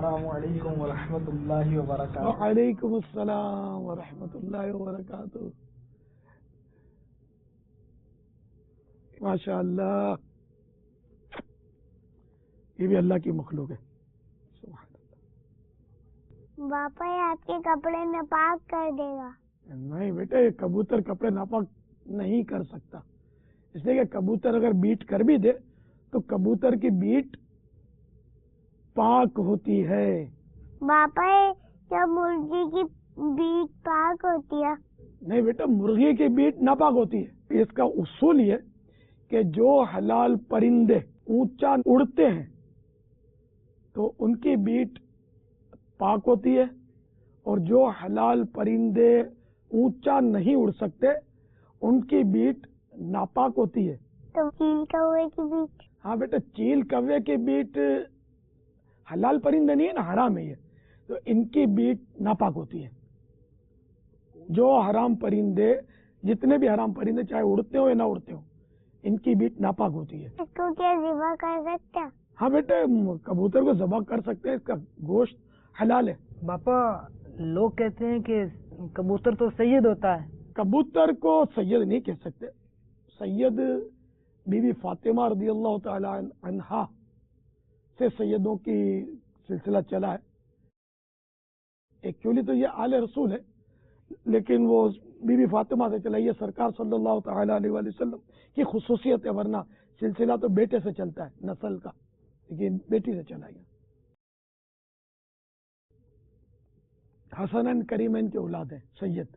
السلام علیکم ورحمۃ اللہ وبرکاتہ۔ وعلیکم السلام ورحمۃ اللہ وبرکاتہ۔ ماشاء اللہ، یہ بھی اللہ کی مخلوق ہے۔ سبحان اللہ۔ باپا یہ آپ کے کپڑے ناپاک کر دے گا؟ نہیں بیٹا، یہ کبوتر کپڑے ناپاک نہیں کر سکتا، اس لیے کہ کبوتر اگر بیٹ کر بھی دے تو کبوتر کی بیٹ پاک ہوتی ہے۔ باپا کیا مرغی کی بیٹ پاک ہوتی ہے؟ نہیں بیٹا، مرغی کی بیٹ ناپاک ہوتی ہے۔ اس کا اصول یہ کہ جو حلال پرندے اونچا اڑتے ہیں تو ان کی بیٹ پاک ہوتی ہے، اور جو حلال پرندے اونچا نہیں اڑ سکتے ان کی بیٹ ناپاک ہوتی ہے۔ تو چیل کوے کی بیٹ؟ ہاں بیٹا، چیل کوے کی بیٹ حلال پرندے نہیں ہے نا، حرام ہے یہ، تو ان کی بیٹ ناپاک ہوتی ہے۔ جو حرام پرندے، جتنے بھی حرام پرندے چاہے اڑتے ہو یا نہ اڑتے ہو، ان کی بیٹ ناپاک ہوتی ہے۔ اس کو کیا ذبح کر سکتے ہیں؟ ہاں بیٹا، کبوتر کو ذبح کر سکتے ہیں، اس کا گوشت حلال ہے۔ باپا لوگ کہتے ہیں کہ کبوتر تو سید ہوتا ہے۔ کبوتر کو سید نہیں کہہ سکتے۔ سید بی بی فاطمہ رضی اللہ تعالی عنہا سے سیدوں کی سلسلہ چلا ہے۔ ایکچولی تو یہ آل رسول ہے، لیکن وہ بی بی فاطمہ سے چلا، یہ سرکار صلی اللہ تعالی علیہ وآلہ وسلم کی خصوصیت ہے، ورنہ سلسلہ تو بیٹے سے چلتا ہے نسل کا، لیکن بیٹی سے چلا گیا۔ حسنین کریمین کے اولاد ہیں سید۔